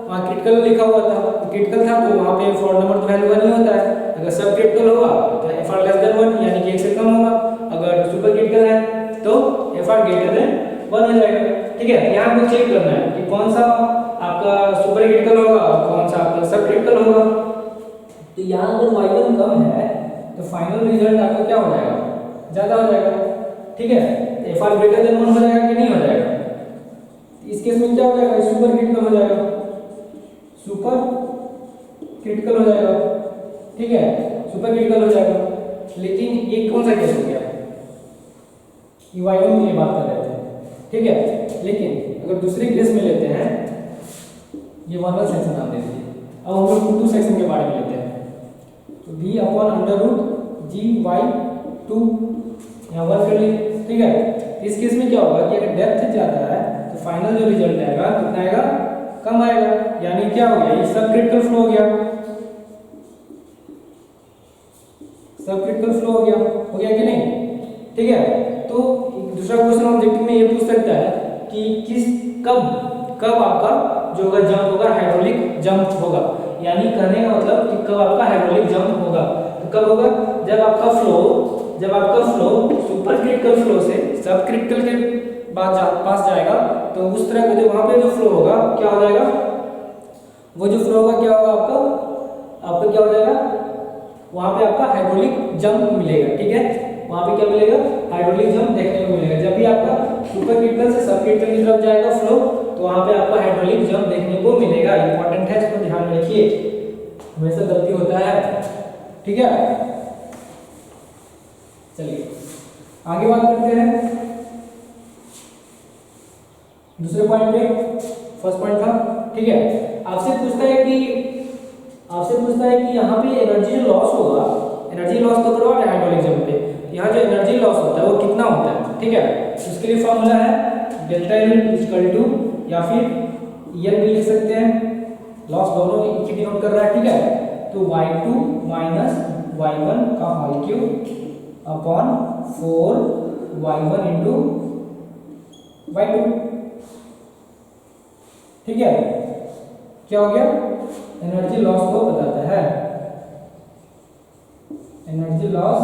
वहाँ क्रिटिकल लिखा हुआ था, क्रिटिकल था तो वहाँ पे फ्रॉड नंबर तो वैल्यू 1 ही होता है। अगर सब क्रिटिकल होगा तो FR 1 यानी कि 1 से कम होगा, अगर सुपर क्रिटिकल है तो FR 1 हो जाएगा, ठीक है। यहाँ हमको चेक करना है कि कौन सा आपका सुपर क्रिटिकल होगा और कौन सा आपका सब क्रिटिकल होगा। तो यहाँ अगर y1 कम है तो फाइनल रिजल्ट आपका क्या हो जाएगा, ज्यादा हो जाएगा, ठीक है। FR>1 हो जाएगा कि नहीं हो जाएगा, इस केस में क्या हो जाएगा, सुपर क्रिटिकल हो जाएगा, ठीक है, सुपर क्रिटिकल हो जाएगा। लेकिन ये कौन सा केस हो गया, ये y1 के लिए बात कर रहे थे, ठीक है। लेकिन अगर दूसरे केस में लेते हैं, ये 1 सेक्शन नाम दे दीजिए, अब हम लोग 2 सेक्शन के बारे में लेते हैं, तो v/√gy2 यहाँ 1 कर लिए, ठीक है। इस केस में क्या होगा कि अगर डेप्थ ज़्यादा है तो फाइनल जो रिजल्ट आएगा कितना आएगा, कम आएगा, यानी क्या हो गया, ये सब क्रिटिकल फ्लो हो गया, कि नहीं, ठीक है। तो दूसरा क्वेश्चन ऑब्जेक्टिव में ये पूछ सकता है कि कब आपका जो होगा जंप होगा हाइड्रोलिक जंप होगा, यानी कहने का मतलब कि कब आपका हाइड्रोलिक जंप होगा, तो कब होगा, जब आपका फ्लो सुपर क्रिटिकल फ्लो से सब क्रिटिकल के पास जाएगा, तो उस तरह का जो वहां पे जो फ्लो होगा क्या हो जाएगा, वो जो फ्लो होगा क्या होगा आपका क्या हो जाएगा, वहां पे आपका हाइड्रोलिक जंप मिलेगा, ठीक है। वहां पे क्या मिलेगा, हाइड्रोलिक जंप देखने को मिलेगा। जब भी आपका सुपर क्रिटिकल से सब क्रिटिकल की तरफ जाएगा फ्लो, तो वहां पे आपका हाइड्रोलिक जंप देखने को मिलेगा। इंपॉर्टेंट है, इसको ध्यान में रखिए, हमेशा गलती होता है, ठीक है। चलिए आगे बात करते हैं दूसरे पॉइंट पे। फर्स्ट पॉइंट था, ठीक है। आपसे पूछता है कि यहाँ पे एनर्जी जो लॉस होगा, एनर्जी लॉस तो करवा रहे हैं हाइड्रोलिक जंप पे, यहाँ जो एनर्जी लॉस होता है वो कितना होता है, ठीक है। उसके लिए फॉर्मूला है डेल्टा L इक्वल टू, या फिर EN भी लिख सकते हैं, लॉस दोनों एक ही डिनोट कर रहा है, ठीक है। तो y2 माइनस y1 का whole cube upon 4y1 into y2, ठीक है। क्या हो गया, एनर्जी लॉस को बताता है, energy loss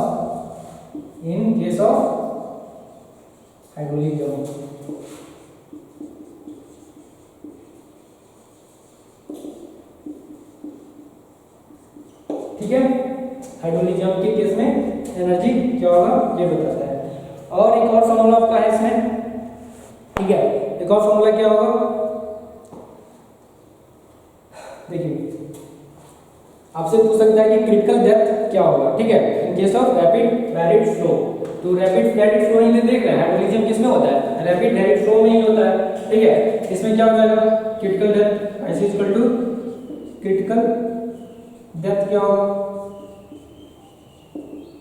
in case of hydraulic, ठीक है। हाइड्रोलिज्म के केस में एनर्जी क्या होगा ये बताता है। और एक और फॉर्मूला आपका है इसमें, ठीक है। एक और फॉर्मूला क्या होगा, देखिए आपसे पूछ सकता है कि क्रिटिकल डेप्थ क्या होगा, ठीक है, in case of rapid valid flow. तो रैपिड वैलिड फ्लो ही देख रहे हैं, हाइड्रोलिज्म किस में होता है, रैपिड वैलिड फ्लो में ही होता है, ठीक है। इसमें क्या हो जाएगा, क्रिटिकल डेप्थ ऐसे इक्वल टू क्रिटिकल डेप्थ क्या होगा,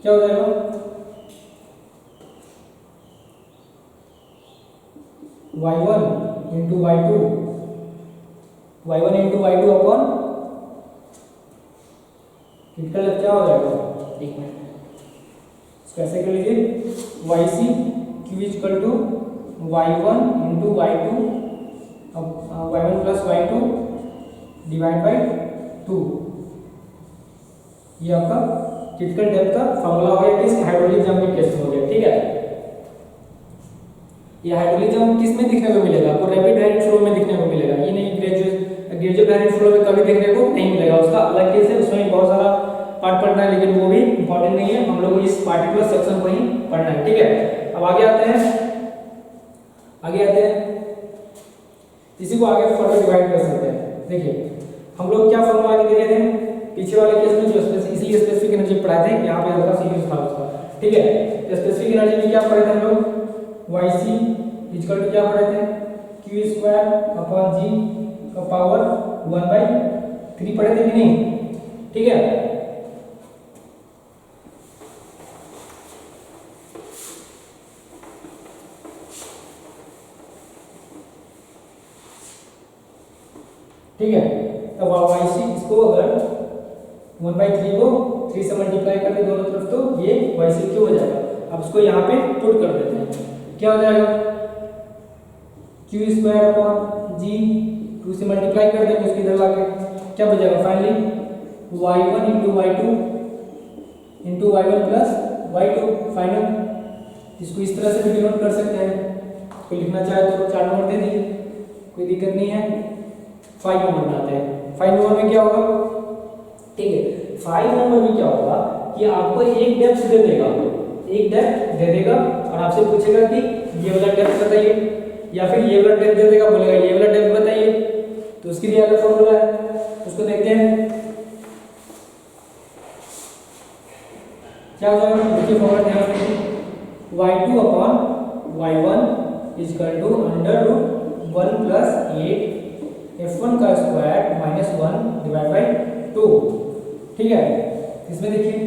क्या हो जाएगा, y1 into y2, y1 into y2 upon critical depth क्या हो जाएगा, एक मिनट कैसे कर लीजिए, yc q equal to y1 into y2 y1 plus y2 divide by 2, ये आपका क्रिटिकल डेप्थ का फॉर्मूला हो गया, किस हाइड्रोलिज्म के केस में हो गया, ठीक है। ये हाइड्रोलिज्म किस में दिखने को मिलेगा, आपको रैपिड वैलिड फ्लो में दिखने को मिलेगा, ये नहीं ग्रेजुअल वैलिड फ्लो में कभी देखने को नहीं मिलेगा, उसका अलग केस है, उसमें बहुत सारा पार्ट पढ़ना है, लेकिन वो भी इंपॉर्टेंट नहीं है, हम लोग इस पार्टिकुलर सेक्शन को ही पढ़ना है, ठीक है। अब आगे आते हैं, इसी को आगे फर्दर डिवाइड कर सकते हैं। देखिए हम लोग क्या फॉर्मूला आगे दिए थे पीछे वाले केस में, जो इसलिए स्पेसिफिक एनर्जी पढ़ाए थे, यहाँ पे हल्का सा यूज था उसका, ठीक है। स्पेसिफिक एनर्जी में क्या पढ़े थे हम लोग, yc इक्वल टू क्या पढ़े थे, q स्क्वायर अपॉन g का पावर 1/3 पढ़े थे कि नहीं, ठीक है। ठीक है, अब yc इसको अगर 1/3 को 3 से मल्टीप्लाई कर दे दोनों तरफ, तो ये yc क्यों हो जाएगा। अब इसको यहाँ पे पुट कर देते हैं, क्या हो जाएगा, q स्क्वायर अपॉन g 2 से मल्टीप्लाई कर देंगे उसके इधर लाके, क्या बचेगा finally y1 into y2 into y1 plus y2 final. इसको इस तरह से भी डिनोट कर सकते हैं, कोई लिखना चाहे तो 4 नंबर दे दीजिए, कोई दिक्कत नहीं है। 5 नंबर बनाते हैं, 5 नंबर में क्या होगा, ठीक है। 5 नंबर में क्या होगा कि आपको एक डेप्थ दे देगा, एक डेप्थ दे देगा और आपसे पूछेगा कि ये वाला डेप्थ बताइए, या फिर ये वाला डेप्थ दे देगा, बोलेगा ये वाला डेप्थ बताइए, तो उसके लिए अलग फॉर्मूला है, उसको देखते हैं क्या हो जाएगा। देखिए फॉर्मूला ध्यान रखिए, y2 upon y1 equal to under root 1 plus 8 f1 का स्क्वायर माइनस 1 डिवाइड बाई 2, ठीक है। इसमें देखिए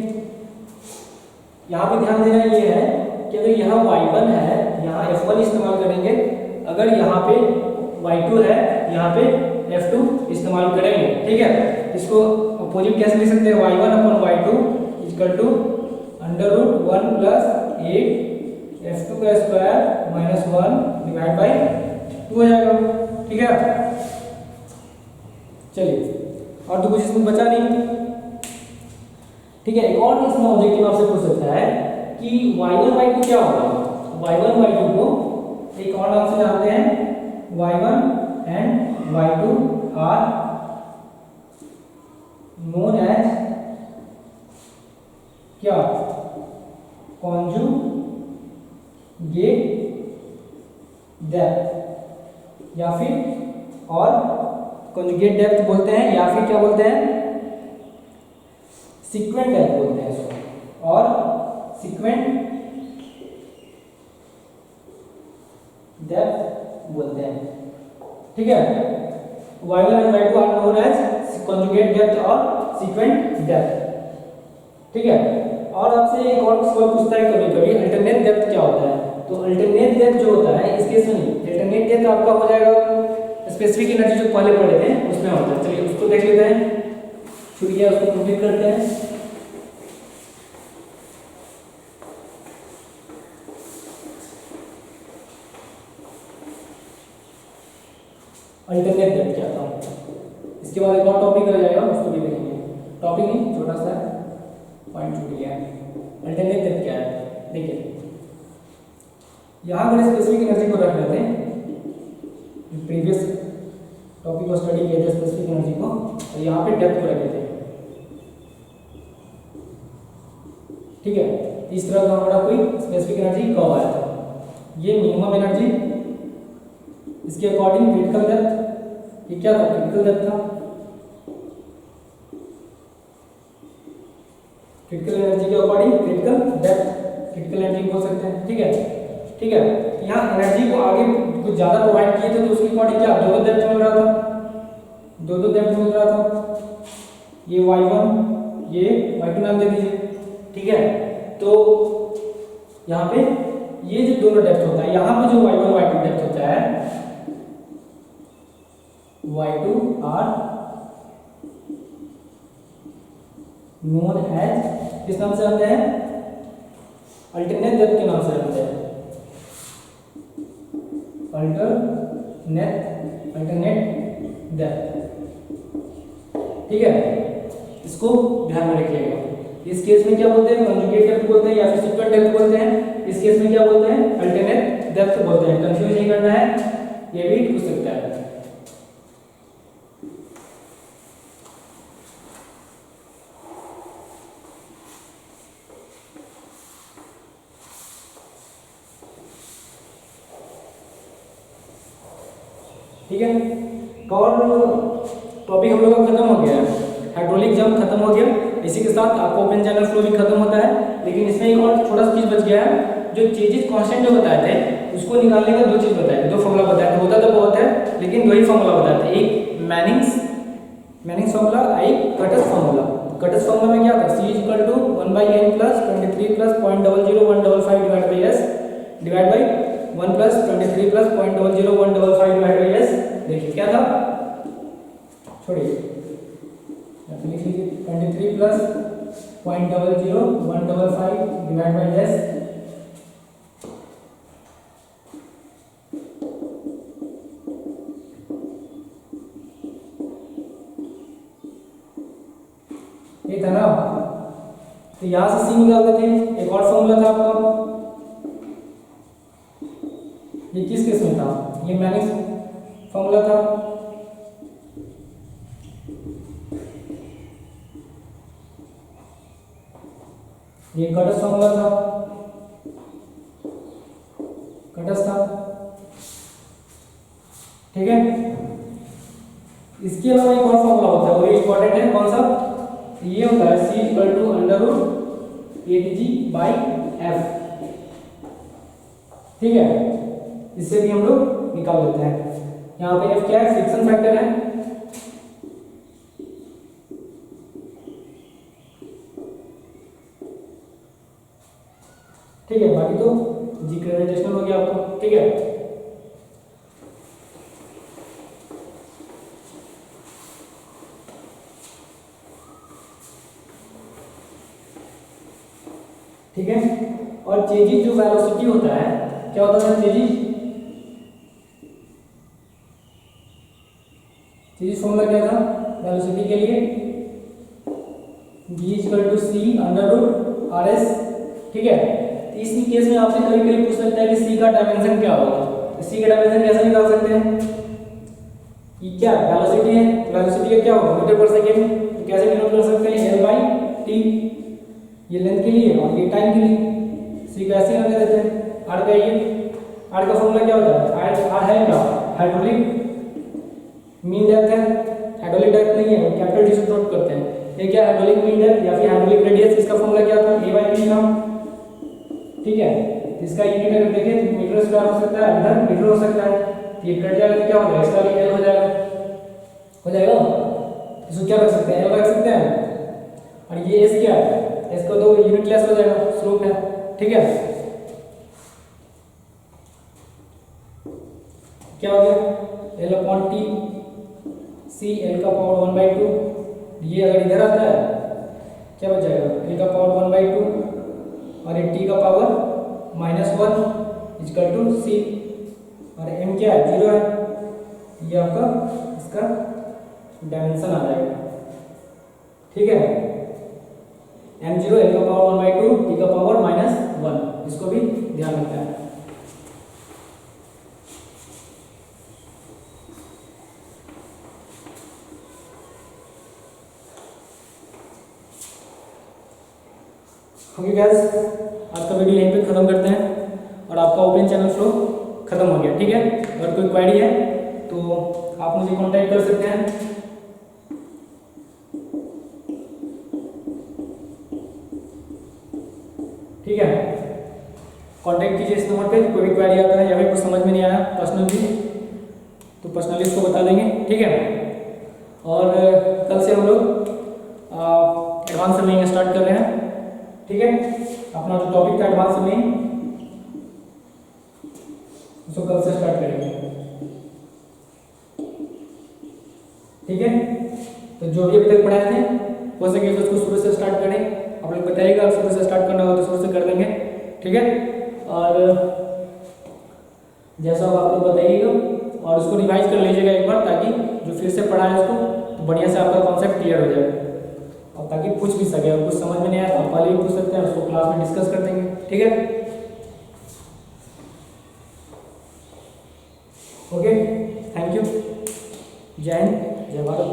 यहाँ पे ध्यान देना ये है कि अगर यहाँ y1 है, यहाँ f1 इस्तेमाल करेंगे, अगर यहाँ पे y2 है, यहाँ पे f2 इस्तेमाल करेंगे, ठीक है। इसको अपोजिट कैसे लिख सकते हैं, y1 upon y2 equal to under root 1 plus 8 f2 का स्क्वायर माइनस 1 डिवाइड बाई 2 हो जाएगा, ठीक है। चलिए और तो कुछ इसमें बचा नहीं, ठीक है। एक और इसमें ऑब्जेक्टिव आपसे पूछ सकता है कि y1 y2 क्या होगा, y1 y2 को एक और नाम से जानते हैं, y1 and y2 are known as क्या, कॉन्जुगेट डेप्थ, या फिर और कॉन्जुगेट डेप्थ बोलते हैं, या फिर क्या बोलते हैं, सीक्वेंट डेप्थ बोलते हैं इसको, और सीक्वेंट डेप्थ बोलते हैं, ठीक है। y1 and y2 are known as conjugate depth और सीक्वेंट डेप्थ, ठीक है। और आपसे एक और सवाल पूछता है कभी कभी, अल्टरनेट डेप्थ क्या होता है। तो अल्टरनेट डेप्थ जो होता है, इस केस में अल्टरनेट डेप्थ आपका हो जाएगा स्पेसिफिक एनर्जी जो पहले पढ़े थे उसमें होता है। चलिए उसको देख लेते हैं, छूट गया उसको कंप्लीट करते हैं। अल्टरनेट डेप्थ क्या था, इसके बाद एक और टॉपिक आ जाएगा उसको भी देखेंगे। टॉपिक नहीं, छोटा सा पॉइंट छूट गया है। अल्टरनेट डेप्थ क्या है, देखिए यहाँ अगर स्पेसिफिक एनर्जी को रख लेते हैं, प्रीवियस टॉपिक को स्टडी किए थे स्पेसिफिक एनर्जी को, और यहाँ पे डेप्थ को रख लेते हैं। ठीक है, इस तरह का हमारा कोई स्पेसिफिक एनर्जी कब आया था, ये मिनिमम एनर्जी, इसके अकॉर्डिंग क्रिटिकल डेप्थ, ये क्या था, क्रिटिकल डेप्थ था। क्रिटिकल एनर्जी के according critical depth, critical energy बोल सकते हैं। ठीक है, ठीक है, यहाँ एनर्जी को आगे कुछ ज़्यादा प्रोवाइड किए थे तो उसके अकॉर्डिंग क्या दो डेप्थ मिल रहा था, दो डेप्थ मिल रहा था। ये y1 ये y2 नाम दे दीजिए। ठीक है, तो यहाँ पे ये जो दोनों डेप्थ होता है, यहाँ पे जो y1 y2 डेप्थ होता है, y2 आर नोन एज किस नाम से जानते हैं, अल्टरनेट डेप्थ के नाम से जानते हैं। Alternate depth. ठीक है, इसको ध्यान में रखिएगा। इस केस में क्या बोलते हैं, कंजुगेट डेप्थ बोलते हैं या फिर सीक्वेंट डेप्थ बोलते हैं। इस केस में क्या बोलते हैं, अल्टरनेट डेप्थ बोलते हैं। कंफ्यूज नहीं करना है, ये भी पूछ सकता है। ठीक है, और टॉपिक हम लोग का खत्म हो गया है, हाइड्रोलिक जंप खत्म हो गया। इसी के साथ आपका ओपन चैनल फ्लो भी खत्म होता है। लेकिन इसमें एक और छोटा सा चीज बच गया है, जो चेंजेस कांस्टेंट जो बताए थे उसको निकालने का दो चीज बताए, दो फॉर्मूला बताए थे। होता तो बहुत है लेकिन दो ही फॉर्मूला बताए थे, एक मैनिंग्स फॉर्मूला, एक कटस फॉर्मूला। कटस फॉर्मूला में क्या था, c = 1/n + 23 + 0.00155 divide by s divide by 1 + 23 + 0.00155 divide by s। देखिए क्या था, छोड़िए लिख लीजिए 23 + 0.00155 डिवाइड बाई s। ये था ना, तो यहां से c निकाल देते हैं। एक और फॉर्मूला था आपका, ये किस केस में था, ये मैनिंग्स फॉर्मूला था। ये कटस फॉर्मूला था, कटस था। ठीक है, इसके अलावा एक और फॉर्मूला होता है, वो भी इंपॉर्टेंट है। कौन सा, ये होता है c = √8g/f। ठीक है, इससे भी हम लोग निकाल लेते हैं। यहाँ पे f क्या है, फ्रिक्शन फैक्टर है। ठीक है, बाकी तो जी ग्रेविटेशनल हो गया आपको। ठीक है, ठीक है, और चेंजेस जो वेलोसिटी होता है, क्या होता है चेंजेस फॉर्मूला क्या था वेलोसिटी के लिए, v = c/√rs। ठीक है, तो इस केस में आपसे कभी कभी पूछ सकता है कि c का डायमेंशन क्या होगा। तो c का डायमेंशन कैसे निकाल सकते हैं, ये क्या वेलोसिटी है, वेलोसिटी का क्या होगा मीटर पर सेकेंड। तो कैसे डिनोट कर सकते हैं, l/t, ये लेंथ के लिए और ये टाइम के लिए। c को ऐसे करने देते हैं। r का ये r का फॉर्मूला क्या होता है, r है क्या, हाइड्रोलिक मीन डेप्थ है, हाइड्रोलिक डेप्थ नहीं है, कैपिटल डी से नोट करते हैं। ये क्या हाइड्रोलिक मीन डेप्थ या फिर हाइड्रोलिक रेडियस, इसका फॉर्मूला क्या था, a/p था। ठीक है, इसका यूनिट अगर देखें तो मीटर स्क्वायर हो सकता है, इधर मीटर हो सकता है। तो ये कट जाएगा तो क्या हो जाएगा, इसका भी l हो जाएगा, इसको क्या रख सकते हैं, l रख सकते हैं। और ये s क्या है, s को तो यूनिट लेस हो जाएगा, स्लोप है। ठीक है, क्या हो गया L upon T C L का पावर 1/2, ये अगर इधर आता है क्या बच जाएगा एल का पावर 1/2 और ये टी का पावर -1 इजकल टू सी, और एम क्या है 0 है, ये आपका इसका डायमेंशन आ जाएगा। ठीक है, m0 एल का पावर 1/2 टी का पावर -1, इसको भी ध्यान रखना है। ओके गाइस, आज का वीडियो यहीं पे खत्म करते हैं और आपका ओपन चैनल फ्लो खत्म हो गया। ठीक है, अगर कोई क्वेरी है तो आप मुझे कांटेक्ट कर सकते हैं। ठीक है, कांटेक्ट कीजिए इस नंबर पे, कोई भी क्वेरी आता है या फिर कुछ समझ में नहीं आया पर्सनली तो पर्सनली इसको बता देंगे। ठीक है, और कल से हम लोग एडवांस लर्निंग स्टार्ट कर रहे हैं। ठीक है, अपना जो टॉपिक था एडवांस लर्निंग उसको कल से स्टार्ट करेंगे। ठीक है, तो जो भी अभी तक पढ़ाए थे हो सके तो उसको शुरू से स्टार्ट करें। आप लोग बताइएगा शुरू से स्टार्ट करना हो तो शुरू से कर देंगे। ठीक है, और जैसा आप लोग बताइएगा और उसको रिवाइज कर लीजिएगा एक बार, ताकि जो फिर से पढ़ा है उसको तो बढ़िया से आपका कॉन्सेप्ट क्लियर हो जाए और ताकि पूछ भी सके। और कुछ समझ में नहीं आया तो आप पहले भी पूछ सकते हैं, उसको क्लास में डिस्कस कर देंगे। ठीक है, ओके, थैंक यू, जय हिंद, जय भारत।